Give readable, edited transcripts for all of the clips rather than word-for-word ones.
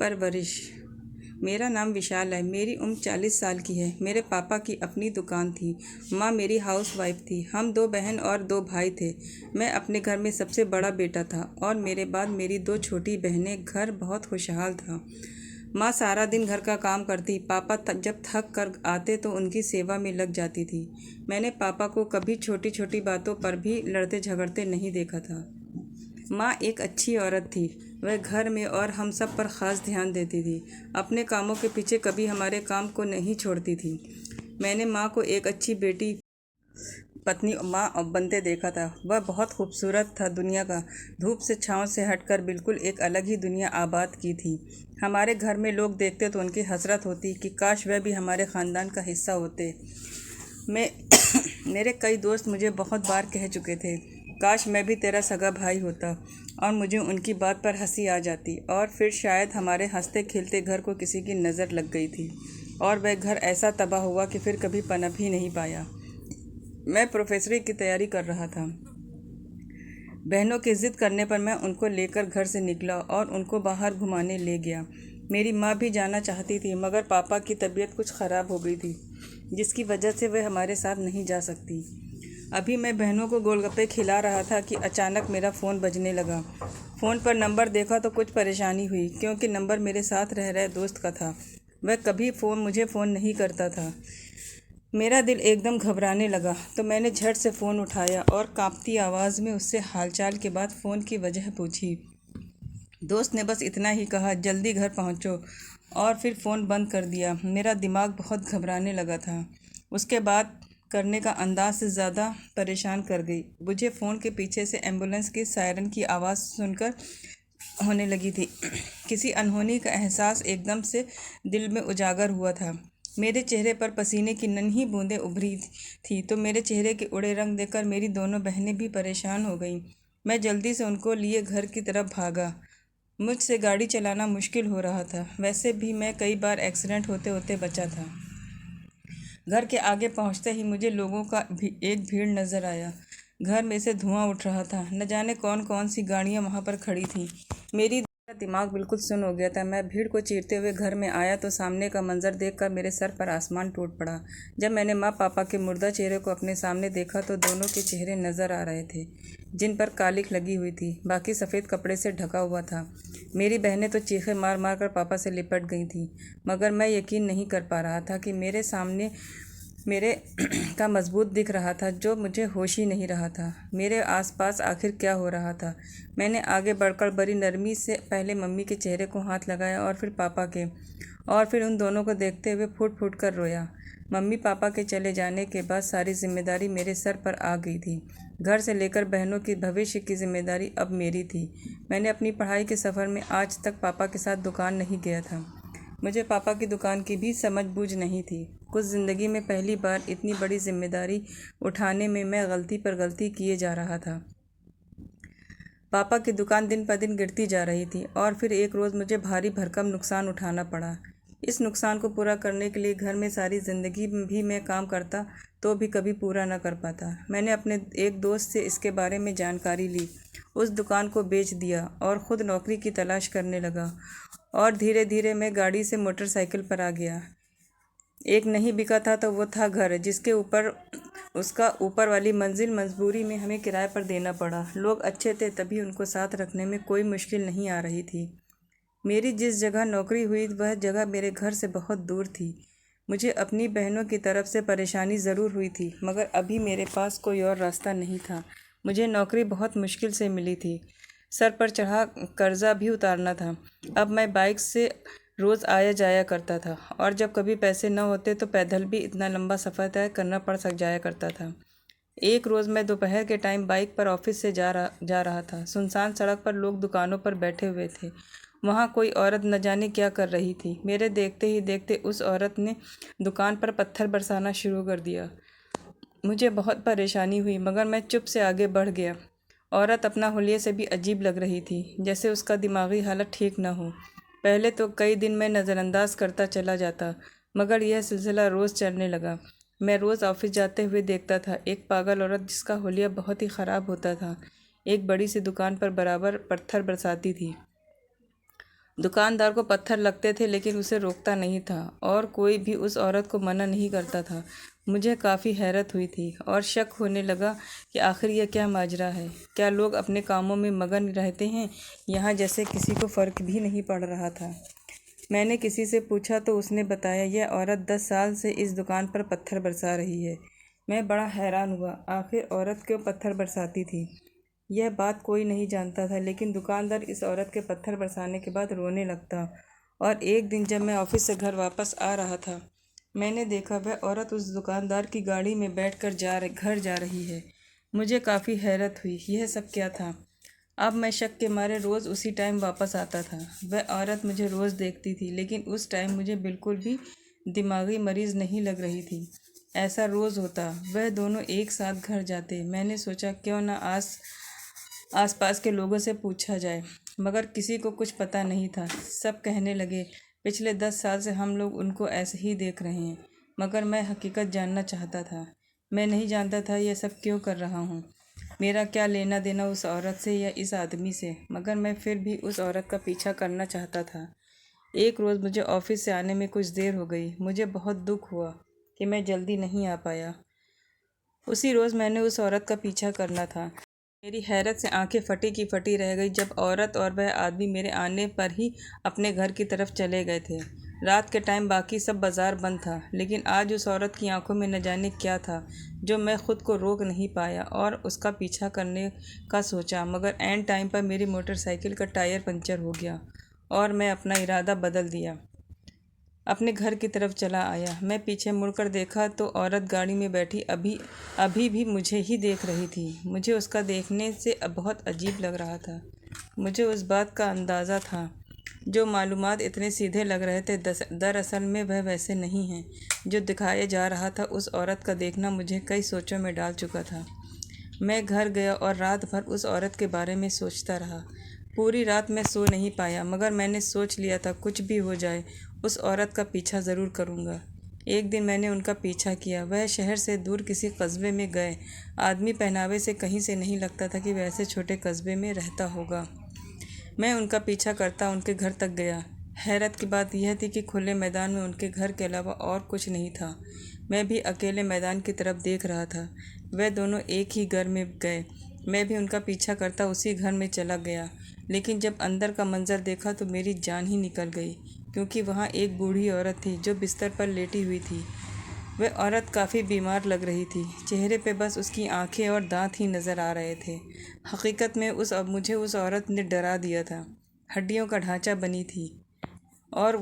परवरिश। मेरा नाम विशाल है। मेरी उम्र 40 साल की है। मेरे पापा की अपनी दुकान थी। माँ मेरी हाउस वाइफ थी। हम 2 बहन और 2 भाई थे। मैं अपने घर में सबसे बड़ा बेटा था और मेरे बाद मेरी 2 छोटी बहनें। घर बहुत खुशहाल था। माँ सारा दिन घर का काम करती। पापा जब थक कर आते तो उनकी सेवा में लग जाती थी। मैंने पापा को कभी छोटी छोटी बातों पर भी लड़ते झगड़ते नहीं देखा था। माँ एक अच्छी औरत थी। वह घर में और हम सब पर ख़ास ध्यान देती थी। अपने कामों के पीछे कभी हमारे काम को नहीं छोड़ती थी। मैंने माँ को एक अच्छी बेटी पत्नी माँ बनते देखा था। वह बहुत खूबसूरत था। दुनिया का धूप से छाँव से हटकर बिल्कुल एक अलग ही दुनिया आबाद की थी। हमारे घर में लोग देखते तो उनकी हसरत होती कि काश वह भी हमारे ख़ानदान का हिस्सा होते। मैं मेरे कई दोस्त मुझे बहुत बार कह चुके थे, काश मैं भी तेरा सगा भाई होता, और मुझे उनकी बात पर हंसी आ जाती। और फिर शायद हमारे हंसते खेलते घर को किसी की नज़र लग गई थी और वह घर ऐसा तबाह हुआ कि फिर कभी पनप ही नहीं पाया। मैं प्रोफेसरी की तैयारी कर रहा था। बहनों की ज़िद करने पर मैं उनको लेकर घर से निकला और उनको बाहर घुमाने ले गया। मेरी माँ भी जाना चाहती थी मगर पापा की तबीयत कुछ ख़राब हो गई थी जिसकी वजह से वह हमारे साथ नहीं जा सकती। अभी मैं बहनों को गोलगप्पे खिला रहा था कि अचानक मेरा फ़ोन बजने लगा। फ़ोन पर नंबर देखा तो कुछ परेशानी हुई क्योंकि नंबर मेरे साथ रह रहे दोस्त का था। वह कभी मुझे फ़ोन नहीं करता था। मेरा दिल एकदम घबराने लगा तो मैंने झट से फ़ोन उठाया और कांपती आवाज़ में उससे हालचाल के बाद फ़ोन की वजह पूछी। दोस्त ने बस इतना ही कहा, जल्दी घर पहुंचो, और फिर फ़ोन बंद कर दिया। मेरा दिमाग बहुत घबराने लगा था। उसके बाद करने का अंदाज से ज़्यादा परेशान कर गई। मुझे फ़ोन के पीछे से एम्बुलेंस की सायरन की आवाज़ सुनकर होने लगी थी। किसी अनहोनी का एहसास एकदम से दिल में उजागर हुआ था। मेरे चेहरे पर पसीने की नन्ही बूंदें उभरी थी तो मेरे चेहरे के उड़े रंग देखकर मेरी दोनों बहनें भी परेशान हो गईं। मैं जल्दी से उनको लिए घर की तरफ भागा। मुझसे गाड़ी चलाना मुश्किल हो रहा था। वैसे भी मैं कई बार एक्सीडेंट होते होते बचा था। घर के आगे पहुंचते ही मुझे लोगों का एक भीड़ नज़र आया। घर में से धुआं उठ रहा था। न जाने कौन कौन सी गाड़ियां वहां पर खड़ी थीं। मेरा दिमाग बिल्कुल सुन्न हो गया था। मैं भीड़ को चीरते हुए घर में आया तो सामने का मंजर देखकर मेरे सर पर आसमान टूट पड़ा। जब मैंने माँ पापा के मुर्दा चेहरे को अपने सामने देखा तो दोनों के चेहरे नज़र आ रहे थे जिन पर कालिख लगी हुई थी। बाकी सफ़ेद कपड़े से ढका हुआ था। मेरी बहनें तो चीखें मार मार कर पापा से लिपट गई थीं मगर मैं यकीन नहीं कर पा रहा था कि मेरे सामने मेरे का मजबूत दिख रहा था जो मुझे होश ही नहीं रहा था। मेरे आसपास आखिर क्या हो रहा था। मैंने आगे बढ़कर बड़ी नरमी से पहले मम्मी के चेहरे को हाथ लगाया और फिर पापा के, और फिर उन दोनों को देखते हुए फूट फूट कर रोया। मम्मी पापा के चले जाने के बाद सारी जिम्मेदारी मेरे सर पर आ गई थी। घर से लेकर बहनों की भविष्य की जिम्मेदारी अब मेरी थी। मैंने अपनी पढ़ाई के सफ़र में आज तक पापा के साथ दुकान नहीं गया था। मुझे पापा की दुकान की भी समझ बूझ नहीं थी। कुछ ज़िंदगी में पहली बार इतनी बड़ी जिम्मेदारी उठाने में मैं गलती पर गलती किए जा रहा था। पापा की दुकान दिन पर दिन गिरती जा रही थी और फिर एक रोज़ मुझे भारी भरकम नुकसान उठाना पड़ा। इस नुकसान को पूरा करने के लिए घर में सारी ज़िंदगी भी मैं काम करता तो भी कभी पूरा न कर पाता। मैंने अपने एक दोस्त से इसके बारे में जानकारी ली, उस दुकान को बेच दिया और ख़ुद नौकरी की तलाश करने लगा। और धीरे धीरे मैं गाड़ी से मोटरसाइकिल पर आ गया। एक नहीं बिका था तो वो था घर, जिसके ऊपर उसका ऊपर वाली मंजिल मजबूरी में हमें किराए पर देना पड़ा। लोग अच्छे थे तभी उनको साथ रखने में कोई मुश्किल नहीं आ रही थी। मेरी जिस जगह नौकरी हुई वह जगह मेरे घर से बहुत दूर थी। मुझे अपनी बहनों की तरफ से परेशानी ज़रूर हुई थी मगर अभी मेरे पास कोई और रास्ता नहीं था। मुझे नौकरी बहुत मुश्किल से मिली थी। सर पर चढ़ा कर्जा भी उतारना था। अब मैं बाइक से रोज़ आया जाया करता था और जब कभी पैसे न होते तो पैदल भी इतना लंबा सफ़र तय करना पड़ जाया करता था। एक रोज़ मैं दोपहर के टाइम बाइक पर ऑफिस से जा रहा था। सुनसान सड़क पर लोग दुकानों पर बैठे हुए थे। वहाँ कोई औरत न जाने क्या कर रही थी। मेरे देखते ही देखते उस औरत ने दुकान पर पत्थर बरसाना शुरू कर दिया। मुझे बहुत परेशानी हुई मगर मैं चुप से आगे बढ़ गया। औरत अपना हुलिये से भी अजीब लग रही थी, जैसे उसका दिमागी हालत ठीक न हो। पहले तो कई दिन मैं नज़रअंदाज करता चला जाता मगर यह सिलसिला रोज़ चलने लगा। मैं रोज़ ऑफिस जाते हुए देखता था एक पागल औरत जिसका हुलिया बहुत ही ख़राब होता था, एक बड़ी सी दुकान पर बराबर पत्थर बरसाती थी। दुकानदार को पत्थर लगते थे लेकिन उसे रोकता नहीं था और कोई भी उस औरत को मना नहीं करता था। मुझे काफ़ी हैरत हुई थी और शक होने लगा कि आखिर यह क्या माजरा है। क्या लोग अपने कामों में मगन रहते हैं यहाँ जैसे किसी को फ़र्क भी नहीं पड़ रहा था। मैंने किसी से पूछा तो उसने बताया यह औरत 10 साल से इस दुकान पर पत्थर बरसा रही है। मैं बड़ा हैरान हुआ, आखिर औरत क्यों पत्थर बरसाती थी। यह बात कोई नहीं जानता था, लेकिन दुकानदार इस औरत के पत्थर बरसाने के बाद रोने लगता। और एक दिन जब मैं ऑफिस से घर वापस आ रहा था, मैंने देखा वह औरत उस दुकानदार की गाड़ी में बैठकर घर जा रही है। मुझे काफ़ी हैरत हुई, यह सब क्या था। अब मैं शक के मारे रोज़ उसी टाइम वापस आता था। वह औरत मुझे रोज़ देखती थी, लेकिन उस टाइम मुझे बिल्कुल भी दिमागी मरीज़ नहीं लग रही थी। ऐसा रोज़ होता, वह दोनों एक साथ घर जाते। मैंने सोचा क्यों ना आसपास के लोगों से पूछा जाए, मगर किसी को कुछ पता नहीं था। सब कहने लगे पिछले 10 साल से हम लोग उनको ऐसे ही देख रहे हैं। मगर मैं हकीकत जानना चाहता था। मैं नहीं जानता था यह सब क्यों कर रहा हूँ। मेरा क्या लेना देना उस औरत से या इस आदमी से, मगर मैं फिर भी उस औरत का पीछा करना चाहता था। एक रोज़ मुझे ऑफिस से आने में कुछ देर हो गई। मुझे बहुत दुख हुआ कि मैं जल्दी नहीं आ पाया। उसी रोज़ मैंने उस औरत का पीछा करना था। मेरी हैरत से आंखें फटी की फटी रह गई जब औरत और वह आदमी मेरे आने पर ही अपने घर की तरफ चले गए थे। रात के टाइम बाकी सब बाज़ार बंद था, लेकिन आज उस औरत की आंखों में न जाने क्या था जो मैं खुद को रोक नहीं पाया और उसका पीछा करने का सोचा। मगर एंड टाइम पर मेरी मोटरसाइकिल का टायर पंचर हो गया और मैं अपना इरादा बदल दिया, अपने घर की तरफ चला आया। मैं पीछे मुड़कर देखा तो औरत गाड़ी में बैठी अभी अभी भी मुझे ही देख रही थी। मुझे उसका देखने से अब बहुत अजीब लग रहा था। मुझे उस बात का अंदाज़ा था, जो मालूमात इतने सीधे लग रहे थे दरअसल में वह वैसे नहीं हैं जो दिखाया जा रहा था। उस औरत का देखना मुझे कई सोचों में डाल चुका था। मैं घर गया और रात भर उस औरत के बारे में सोचता रहा। पूरी रात मैं सो नहीं पाया, मगर मैंने सोच लिया था कुछ भी हो जाए उस औरत का पीछा ज़रूर करूँगा। एक दिन मैंने उनका पीछा किया। वह शहर से दूर किसी कस्बे में गए। आदमी पहनावे से कहीं से नहीं लगता था कि वह ऐसे छोटे कस्बे में रहता होगा। मैं उनका पीछा करता उनके घर तक गया। हैरत की बात यह थी कि खुले मैदान में उनके घर के अलावा और कुछ नहीं था। मैं भी अकेले मैदान की तरफ देख रहा था। वह दोनों एक ही घर में गए। मैं भी उनका पीछा करता उसी घर में चला गया, लेकिन जब अंदर का मंजर देखा तो मेरी जान ही निकल गई, क्योंकि वहाँ एक बूढ़ी औरत थी जो बिस्तर पर लेटी हुई थी। वह औरत काफ़ी बीमार लग रही थी। चेहरे पे बस उसकी आंखें और दांत ही नज़र आ रहे थे। हकीकत में मुझे उस औरत ने डरा दिया था। हड्डियों का ढांचा बनी थी और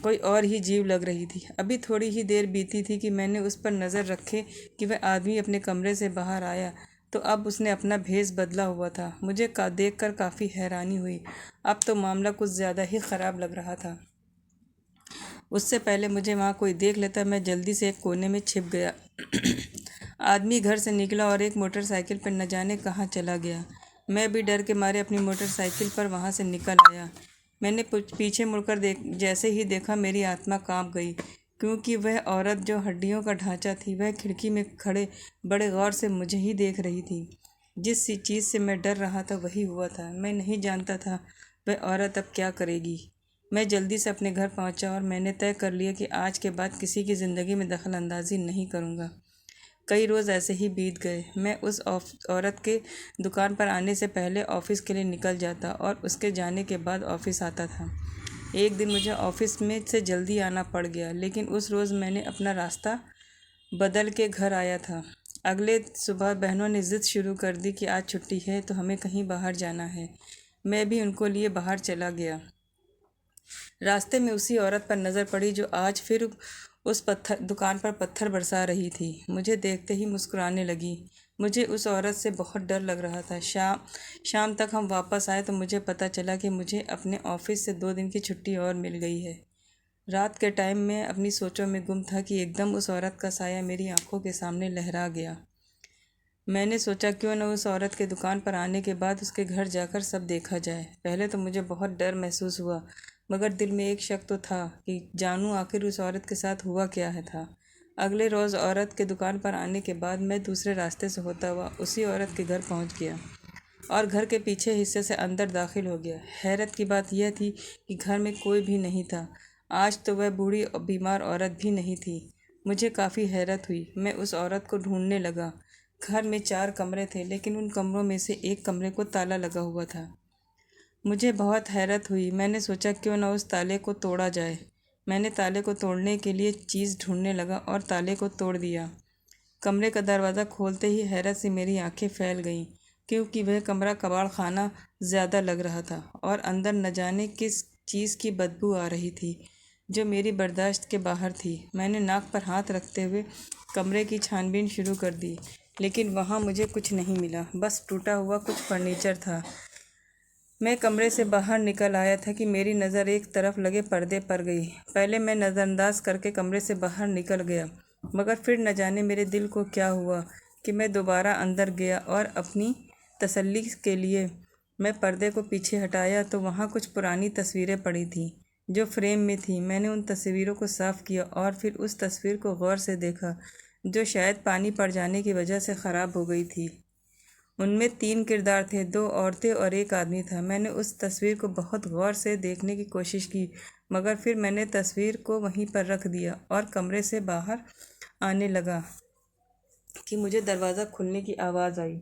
कोई और ही जीव लग रही थी। अभी थोड़ी ही देर बीती थी कि मैंने उस पर नज़र रखे कि वह आदमी अपने कमरे से बाहर आया तो अब उसने अपना भेष बदला हुआ था। मुझे देख कर काफ़ी हैरानी हुई। अब तो मामला कुछ ज़्यादा ही ख़राब लग रहा था। उससे पहले मुझे वहाँ कोई देख लेता, मैं जल्दी से एक कोने में छिप गया। आदमी घर से निकला और एक मोटरसाइकिल पर न जाने कहाँ चला गया। मैं भी डर के मारे अपनी मोटरसाइकिल पर वहाँ से निकल आया। मैंने पीछे मुड़कर जैसे ही देखा मेरी आत्मा कांप गई, क्योंकि वह औरत जो हड्डियों का ढांचा थी वह खिड़की में खड़े बड़े गौर से मुझे ही देख रही थी। जिस चीज़ से मैं डर रहा था वही हुआ था। मैं नहीं जानता था वह औरत अब क्या करेगी। मैं जल्दी से अपने घर पहुंचा और मैंने तय कर लिया कि आज के बाद किसी की ज़िंदगी में दखल अंदाजी नहीं करूंगा। कई रोज़ ऐसे ही बीत गए। मैं उस औरत के दुकान पर आने से पहले ऑफिस के लिए निकल जाता और उसके जाने के बाद ऑफिस आता था। एक दिन मुझे ऑफिस में से जल्दी आना पड़ गया, लेकिन उस रोज़ मैंने अपना रास्ता बदल के घर आया था। अगले सुबह बहनों ने ज़िद शुरू कर दी कि आज छुट्टी है तो हमें कहीं बाहर जाना है। मैं भी उनको लिए बाहर चला गया। रास्ते में उसी औरत पर नज़र पड़ी जो आज फिर उस दुकान पर पत्थर बरसा रही थी। मुझे देखते ही मुस्कुराने लगी। मुझे उस औरत से बहुत डर लग रहा था। शाम तक हम वापस आए तो मुझे पता चला कि मुझे अपने ऑफिस से 2 दिन की छुट्टी और मिल गई है। रात के टाइम मैं अपनी सोचों में गुम था कि एकदम उस औरत का साया मेरी आंखों के सामने लहरा गया। मैंने सोचा क्यों न उस औरत के दुकान पर आने के बाद उसके घर जाकर सब देखा जाए। पहले तो मुझे बहुत डर महसूस हुआ, मगर दिल में एक शक तो था कि जानूं आखिर उस औरत के साथ हुआ क्या है था। अगले रोज़ औरत के दुकान पर आने के बाद मैं दूसरे रास्ते से होता हुआ उसी औरत के घर पहुंच गया। और घर के पीछे हिस्से से अंदर दाखिल हो गया। हैरत की बात यह थी कि घर में कोई भी नहीं था। आज तो वह बूढ़ी और बीमार औरत भी नहीं थी। मुझे काफ़ी हैरत हुई। मैं उस औरत को ढूंढने लगा। घर में 4 कमरे थे, लेकिन उन कमरों में से एक कमरे को ताला लगा हुआ था। मुझे बहुत हैरत हुई। मैंने सोचा क्यों न उस ताले को तोड़ा जाए। मैंने ताले को तोड़ने के लिए चीज़ ढूंढने लगा और ताले को तोड़ दिया। कमरे का दरवाज़ा खोलते ही हैरत से मेरी आंखें फैल गईं, क्योंकि वह कमरा कबाड़ खाना ज़्यादा लग रहा था और अंदर न जाने किस चीज़ की बदबू आ रही थी जो मेरी बर्दाश्त के बाहर थी। मैंने नाक पर हाथ रखते हुए कमरे की छानबीन शुरू कर दी, लेकिन वहाँ मुझे कुछ नहीं मिला, बस टूटा हुआ कुछ फर्नीचर था। मैं कमरे से बाहर निकल आया था कि मेरी नज़र एक तरफ लगे पर्दे पर गई। पहले मैं नज़रअंदाज करके कमरे से बाहर निकल गया, मगर फिर न जाने मेरे दिल को क्या हुआ कि मैं दोबारा अंदर गया और अपनी तसल्ली के लिए मैं पर्दे को पीछे हटाया तो वहाँ कुछ पुरानी तस्वीरें पड़ी थीं जो फ्रेम में थीं। मैंने उन तस्वीरों को साफ़ किया और फिर उस तस्वीर को गौर से देखा जो शायद पानी पड़ जाने की वजह से ख़राब हो गई थी। उनमें 3 किरदार थे, 2 औरतें और 1 आदमी था। मैंने उस तस्वीर को बहुत गौर से देखने की कोशिश की, मगर फिर मैंने तस्वीर को वहीं पर रख दिया और कमरे से बाहर आने लगा कि मुझे दरवाज़ा खुलने की आवाज़ आई।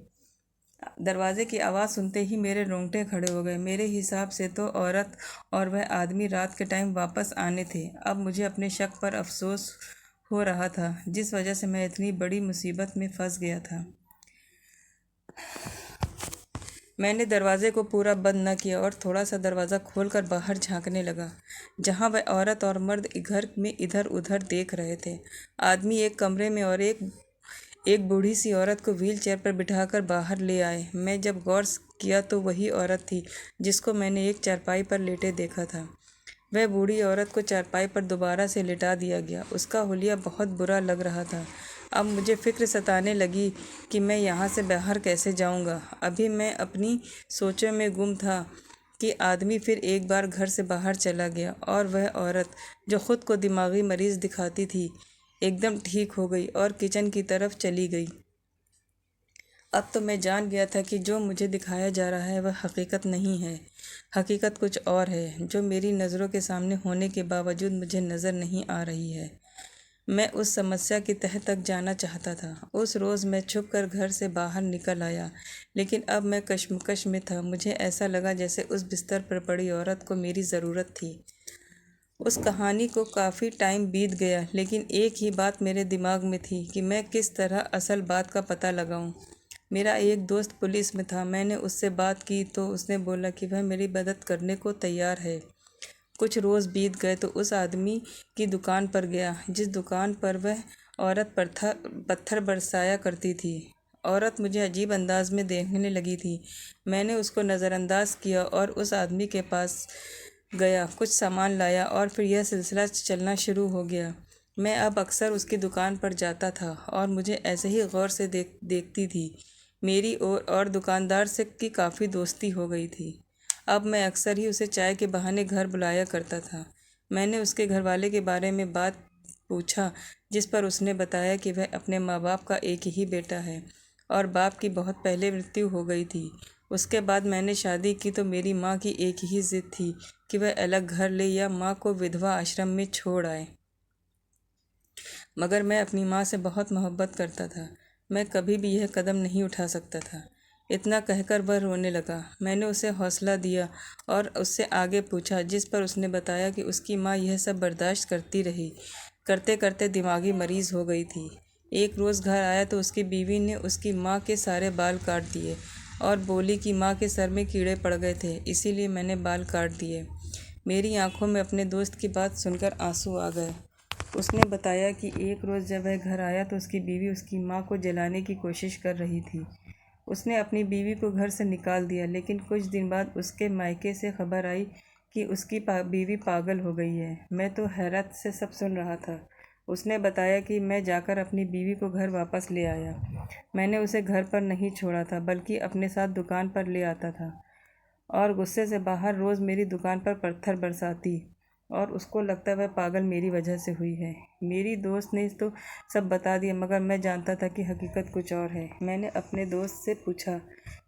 दरवाजे की आवाज़ सुनते ही मेरे रोंगटे खड़े हो गए। मेरे हिसाब से तो औरत और वह आदमी रात के टाइम वापस आने थे। अब मुझे अपने शक पर अफसोस हो रहा था, जिस वजह से मैं इतनी बड़ी मुसीबत में फंस गया था। मैंने दरवाजे को पूरा बंद न किया और थोड़ा सा दरवाज़ा खोलकर बाहर झांकने लगा, जहां वह औरत और मर्द घर में इधर उधर देख रहे थे। आदमी एक कमरे में और एक बूढ़ी सी औरत को व्हील चेयर पर बिठाकर बाहर ले आए। मैं जब गौर किया तो वही औरत थी जिसको मैंने एक चारपाई पर लेटे देखा था। वह बूढ़ी औरत को चारपाई पर दोबारा से लिटा दिया गया। उसका हुलिया बहुत बुरा लग रहा था। अब मुझे फिक्र सताने लगी कि मैं यहाँ से बाहर कैसे जाऊँगा। अभी मैं अपनी सोचों में गुम था कि आदमी फिर एक बार घर से बाहर चला गया और वह औरत जो ख़ुद को दिमागी मरीज़ दिखाती थी एकदम ठीक हो गई और किचन की तरफ चली गई। अब तो मैं जान गया था कि जो मुझे दिखाया जा रहा है वह हकीकत नहीं है। हकीकत कुछ और है जो मेरी नज़रों के सामने होने के बावजूद मुझे नज़र नहीं आ रही है। मैं उस समस्या की तह तक जाना चाहता था। उस रोज़ मैं छुप कर घर से बाहर निकल आया, लेकिन अब मैं कश्मकश में था। मुझे ऐसा लगा जैसे उस बिस्तर पर पड़ी औरत को मेरी ज़रूरत थी। उस कहानी को काफ़ी टाइम बीत गया, लेकिन एक ही बात मेरे दिमाग में थी कि मैं किस तरह असल बात का पता लगाऊं। मेरा एक दोस्त पुलिस में था। मैंने उससे बात की तो उसने बोला कि वह मेरी मदद करने को तैयार है। कुछ रोज़ बीत गए तो उस आदमी की दुकान पर गया जिस दुकान पर वह औरत पत्थर बरसाया करती थी। औरत मुझे अजीब अंदाज में देखने लगी थी। मैंने उसको नज़रअंदाज किया और उस आदमी के पास गया, कुछ सामान लाया और फिर यह सिलसिला चलना शुरू हो गया। मैं अब अक्सर उसकी दुकान पर जाता था और मुझे ऐसे ही गौर से देखती थी। मेरी और दुकानदार से की काफ़ी दोस्ती हो गई थी। अब मैं अक्सर ही उसे चाय के बहाने घर बुलाया करता था। मैंने उसके घरवाले के बारे में बात पूछा, जिस पर उसने बताया कि वह अपने माँ बाप का एक ही बेटा है और बाप की बहुत पहले मृत्यु हो गई थी। उसके बाद मैंने शादी की तो मेरी माँ की एक ही जिद थी कि वह अलग घर ले या माँ को विधवा आश्रम में छोड़ आए। मगर मैं अपनी माँ से बहुत मोहब्बत करता था। मैं कभी भी यह कदम नहीं उठा सकता था। इतना कहकर वह रोने लगा। मैंने उसे हौसला दिया और उससे आगे पूछा, जिस पर उसने बताया कि उसकी माँ यह सब बर्दाश्त करती रही, करते करते दिमागी मरीज़ हो गई थी। एक रोज़ घर आया तो उसकी बीवी ने उसकी माँ के सारे बाल काट दिए और बोली कि माँ के सर में कीड़े पड़ गए थे, इसीलिए मैंने बाल काट दिए। मेरी आंखों में अपने दोस्त की बात सुनकर आंसू आ गए। उसने बताया कि एक रोज़ जब वह घर आया तो उसकी बीवी उसकी माँ को जलाने की कोशिश कर रही थी। उसने अपनी बीवी को घर से निकाल दिया, लेकिन कुछ दिन बाद उसके मायके से खबर आई कि उसकी बीवी पागल हो गई है। मैं तो हैरत से सब सुन रहा था। उसने बताया कि मैं जाकर अपनी बीवी को घर वापस ले आया। मैंने उसे घर पर नहीं छोड़ा था, बल्कि अपने साथ दुकान पर ले आता था और गुस्से से बाहर रोज़ मेरी दुकान पर पत्थर बरसाती। और उसको लगता है वह पागल मेरी वजह से हुई है। मेरी दोस्त ने तो सब बता दिया, मगर मैं जानता था कि हकीकत कुछ और है। मैंने अपने दोस्त से पूछा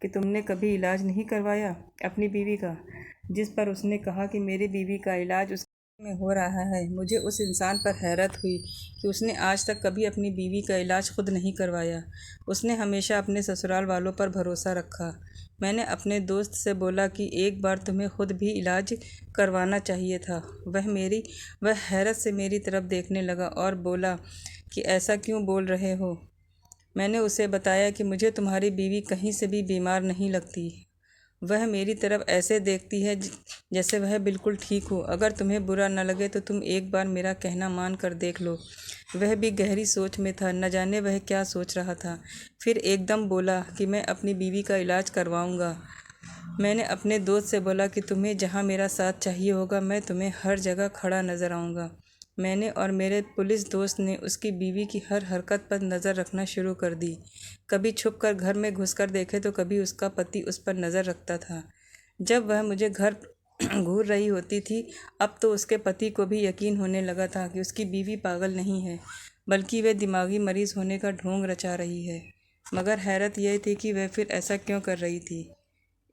कि तुमने कभी इलाज नहीं करवाया अपनी बीवी का, जिस पर उसने कहा कि मेरी बीवी का इलाज उस में हो रहा है। मुझे उस इंसान पर हैरत हुई कि उसने आज तक कभी अपनी बीवी का इलाज खुद नहीं करवाया। उसने हमेशा अपने ससुराल वालों पर भरोसा रखा। मैंने अपने दोस्त से बोला कि एक बार तुम्हें खुद भी इलाज करवाना चाहिए था। वह हैरत से मेरी तरफ देखने लगा और बोला कि ऐसा क्यों बोल रहे हो। मैंने उसे बताया कि मुझे तुम्हारी बीवी कहीं से भी बीमार नहीं लगती। वह मेरी तरफ ऐसे देखती है जैसे वह बिल्कुल ठीक हो। अगर तुम्हें बुरा न लगे तो तुम एक बार मेरा कहना मान कर देख लो। वह भी गहरी सोच में था, न जाने वह क्या सोच रहा था। फिर एकदम बोला कि मैं अपनी बीवी का इलाज करवाऊंगा। मैंने अपने दोस्त से बोला कि तुम्हें जहाँ मेरा साथ चाहिए होगा, मैं तुम्हें हर जगह खड़ा नज़र आऊँगा। मैंने और मेरे पुलिस दोस्त ने उसकी बीवी की हर हरकत पर नज़र रखना शुरू कर दी। कभी छुप कर घर में घुसकर देखे तो कभी उसका पति उस पर नज़र रखता था। जब वह मुझे घर घूर रही होती थी, अब तो उसके पति को भी यकीन होने लगा था कि उसकी बीवी पागल नहीं है, बल्कि वह दिमागी मरीज़ होने का ढोंग रचा रही है। मगर हैरत यह थी कि वह फिर ऐसा क्यों कर रही थी।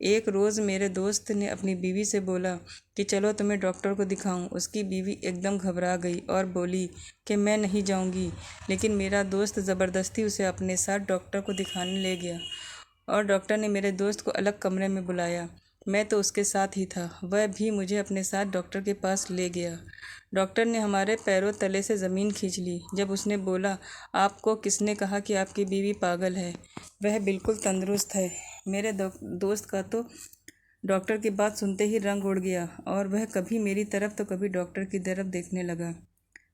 एक रोज़ मेरे दोस्त ने अपनी बीवी से बोला कि चलो तुम्हें डॉक्टर को दिखाऊं। उसकी बीवी एकदम घबरा गई और बोली कि मैं नहीं जाऊंगी, लेकिन मेरा दोस्त ज़बरदस्ती उसे अपने साथ डॉक्टर को दिखाने ले गया और डॉक्टर ने मेरे दोस्त को अलग कमरे में बुलाया। मैं तो उसके साथ ही था। वह भी मुझे अपने साथ डॉक्टर के पास ले गया। डॉक्टर ने हमारे पैरों तले से ज़मीन खींच ली जब उसने बोला, आपको किसने कहा कि आपकी बीवी पागल है? वह बिल्कुल तंदुरुस्त है। मेरे दोस्त का तो डॉक्टर की बात सुनते ही रंग उड़ गया और वह कभी मेरी तरफ तो कभी डॉक्टर की तरफ देखने लगा।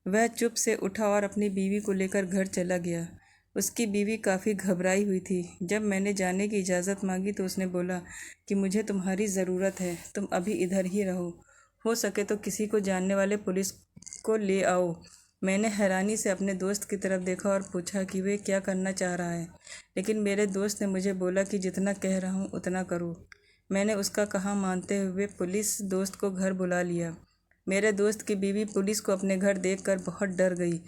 वह चुप से उठा और अपनी बीवी को लेकर घर चला गया। उसकी बीवी काफ़ी घबराई हुई थी। जब मैंने जाने की इजाज़त मांगी तो उसने बोला कि मुझे तुम्हारी ज़रूरत है, तुम अभी इधर ही रहो। हो सके तो किसी को जानने वाले पुलिस को ले आओ। मैंने हैरानी से अपने दोस्त की तरफ देखा और पूछा कि वे क्या करना चाह रहा है, लेकिन मेरे दोस्त ने मुझे बोला कि जितना कह रहा हूँ उतना करो। मैंने उसका कहा मानते हुए पुलिस दोस्त को घर बुला लिया। मेरे दोस्त की बीवी पुलिस को अपने घर देखकर बहुत डर गई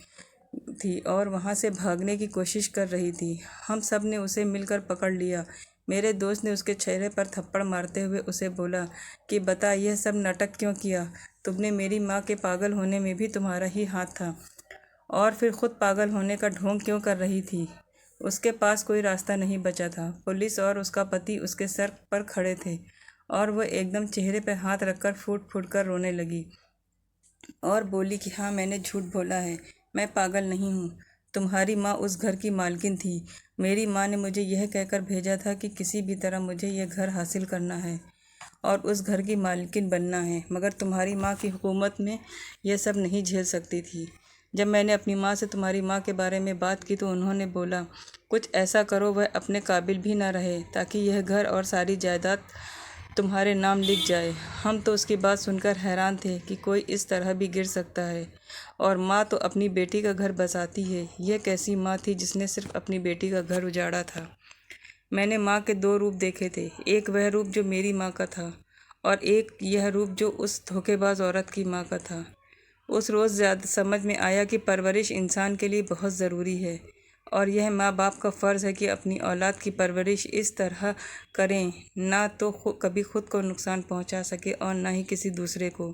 थी और वहाँ से भागने की कोशिश कर रही थी। हम सब ने उसे मिलकर पकड़ लिया। मेरे दोस्त ने उसके चेहरे पर थप्पड़ मारते हुए उसे बोला कि बता, यह सब नाटक क्यों किया? तुमने मेरी माँ के पागल होने में भी तुम्हारा ही हाथ था, और फिर खुद पागल होने का ढोंग क्यों कर रही थी? उसके पास कोई रास्ता नहीं बचा था। पुलिस और उसका पति उसके सर पर खड़े थे और वह एकदम चेहरे पर हाथ रखकर फूट फूट कर रोने लगी और बोली कि हाँ, मैंने झूठ बोला है, मैं पागल नहीं हूँ। तुम्हारी माँ उस घर की मालकिन थी। मेरी माँ ने मुझे यह कहकर भेजा था कि किसी भी तरह मुझे यह घर हासिल करना है और उस घर की मालकिन बनना है, मगर तुम्हारी माँ की हुकूमत में यह सब नहीं झेल सकती थी। जब मैंने अपनी माँ से तुम्हारी माँ के बारे में बात की तो उन्होंने बोला, कुछ ऐसा करो वह अपने काबिल भी ना रहे, ताकि यह घर और सारी जायदाद तुम्हारे नाम लिख जाए। हम तो उसकी बात सुनकर हैरान थे कि कोई इस तरह भी गिर सकता है, और माँ तो अपनी बेटी का घर बसाती है। यह कैसी माँ थी जिसने सिर्फ अपनी बेटी का घर उजाड़ा था? मैंने माँ के दो रूप देखे थे, एक वह रूप जो मेरी माँ का था और एक यह रूप जो उस धोखेबाज औरत की माँ का था। उस रोज़ ज़्यादा समझ में आया कि परवरिश इंसान के लिए बहुत ज़रूरी है, और यह माँ बाप का फ़र्ज़ है कि अपनी औलाद की परवरिश इस तरह करें ना तो कभी खुद को नुकसान पहुंचा सके और ना ही किसी दूसरे को।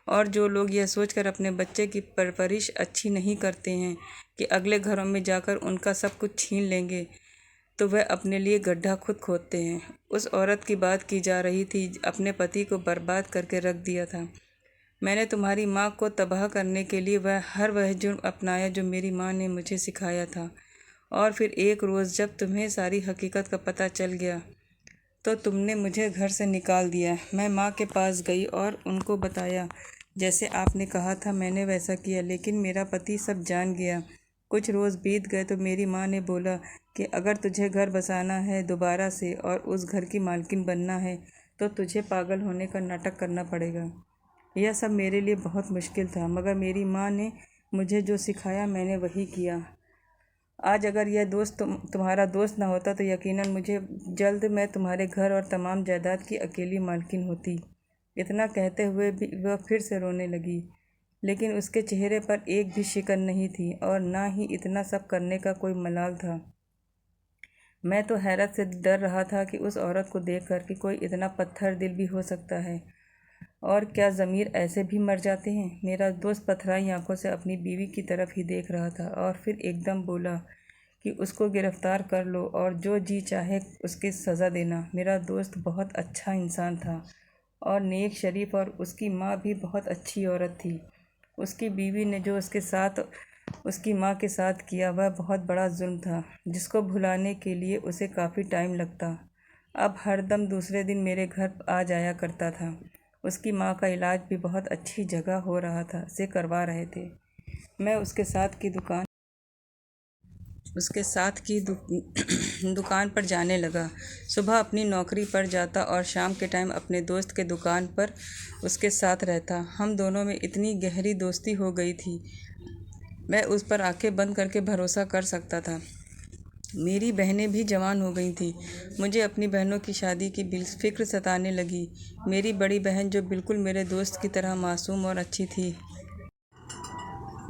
और जो लोग यह सोचकर अपने बच्चे की परवरिश अच्छी नहीं करते हैं कि अगले घरों में जाकर उनका सब कुछ छीन लेंगे, तो वह अपने लिए गड्ढा खुद खोदते हैं। उस औरत की बात की जा रही थी, अपने पति को बर्बाद करके रख दिया था। मैंने तुम्हारी माँ को तबाह करने के लिए वह जुर्म अपनाया जो मेरी माँ ने मुझे सिखाया था। और फिर एक रोज़ जब तुम्हें सारी हकीकत का पता चल गया तो तुमने मुझे घर से निकाल दिया। मैं माँ के पास गई और उनको बताया, जैसे आपने कहा था मैंने वैसा किया, लेकिन मेरा पति सब जान गया। कुछ रोज़ बीत गए तो मेरी माँ ने बोला कि अगर तुझे घर बसाना है दोबारा से और उस घर की मालकिन बनना है तो तुझे पागल होने का नाटक करना पड़ेगा। यह सब मेरे लिए बहुत मुश्किल था, मगर मेरी माँ ने मुझे जो सिखाया मैंने वही किया। आज अगर यह दोस्त तुम्हारा दोस्त ना होता तो यकीनन मुझे जल्द मैं तुम्हारे घर और तमाम जायदाद की अकेली मालकिन होती। इतना कहते हुए भी वह फिर से रोने लगी, लेकिन उसके चेहरे पर एक भी शिकन नहीं थी और ना ही इतना सब करने का कोई मलाल था। मैं तो हैरत से डर रहा था कि उस औरत को देखकर कि कोई इतना पत्थर दिल भी हो सकता है, और क्या ज़मीर ऐसे भी मर जाते हैं। मेरा दोस्त पथराई आंखों से अपनी बीवी की तरफ ही देख रहा था और फिर एकदम बोला कि उसको गिरफ्तार कर लो और जो जी चाहे उसकी सज़ा देना। मेरा दोस्त बहुत अच्छा इंसान था और नेक, शरीफ, और उसकी माँ भी बहुत अच्छी औरत थी। उसकी बीवी ने जो उसके साथ उसकी माँ के साथ किया वह बहुत बड़ा जुल्म था, जिसको भुलाने के लिए उसे काफ़ी टाइम लगता। अब हरदम दूसरे दिन मेरे घर आ जाया करता था। उसकी माँ का इलाज भी बहुत अच्छी जगह हो रहा था से करवा रहे थे। मैं उसके साथ की दुकान पर जाने लगा। सुबह अपनी नौकरी पर जाता और शाम के टाइम अपने दोस्त के दुकान पर उसके साथ रहता। हम दोनों में इतनी गहरी दोस्ती हो गई थी, मैं उस पर आंखें बंद करके भरोसा कर सकता था। मेरी बहनें भी जवान हो गई थीं। मुझे अपनी बहनों की शादी की फिक्र सताने लगी। मेरी बड़ी बहन, जो बिल्कुल मेरे दोस्त की तरह मासूम और अच्छी थी,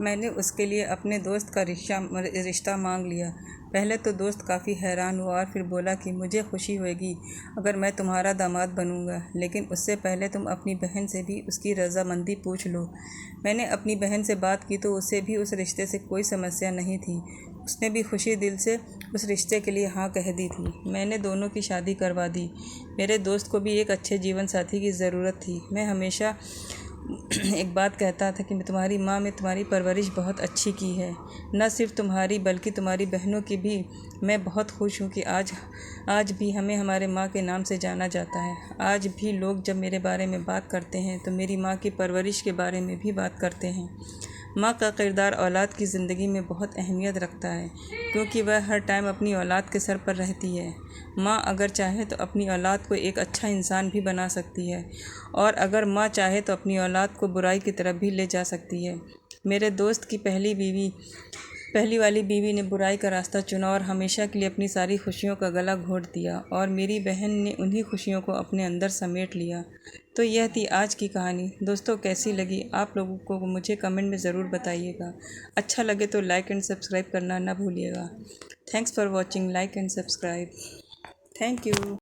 मैंने उसके लिए अपने दोस्त का रिश्ता मांग लिया। पहले तो दोस्त काफ़ी हैरान हुआ और फिर बोला कि मुझे खुशी होगी अगर मैं तुम्हारा दामाद बनूंगा, लेकिन उससे पहले तुम अपनी बहन से भी उसकी रजामंदी पूछ लो। मैंने अपनी बहन से बात की तो उसे भी उस रिश्ते से कोई समस्या नहीं थी। उसने भी खुशी दिल से उस रिश्ते के लिए हाँ कह दी थी। मैंने दोनों की शादी करवा दी। मेरे दोस्त को भी एक अच्छे जीवन साथी की ज़रूरत थी। मैं हमेशा एक बात कहता था कि तुम्हारी माँ ने तुम्हारी परवरिश बहुत अच्छी की है, न सिर्फ तुम्हारी बल्कि तुम्हारी बहनों की भी। मैं बहुत खुश हूँ कि आज भी हमें हमारे माँ के नाम से जाना जाता है। आज भी लोग जब मेरे बारे में बात करते हैं तो मेरी माँ की परवरिश के बारे में भी बात करते हैं। माँ का किरदार औलाद की ज़िंदगी में बहुत अहमियत रखता है, क्योंकि वह हर टाइम अपनी औलाद के सर पर रहती है। माँ अगर चाहे तो अपनी औलाद को एक अच्छा इंसान भी बना सकती है, और अगर माँ चाहे तो अपनी औलाद को बुराई की तरफ भी ले जा सकती है। मेरे दोस्त की पहली वाली बीवी ने बुराई का रास्ता चुना और हमेशा के लिए अपनी सारी खुशियों का गला घोंट दिया, और मेरी बहन ने उन्हीं खुशियों को अपने अंदर समेट लिया। तो यह थी आज की कहानी। दोस्तों, कैसी लगी आप लोगों को मुझे कमेंट में ज़रूर बताइएगा। अच्छा लगे तो लाइक एंड सब्सक्राइब करना ना भूलिएगा। Thanks for watching. Like and subscribe. Thank you.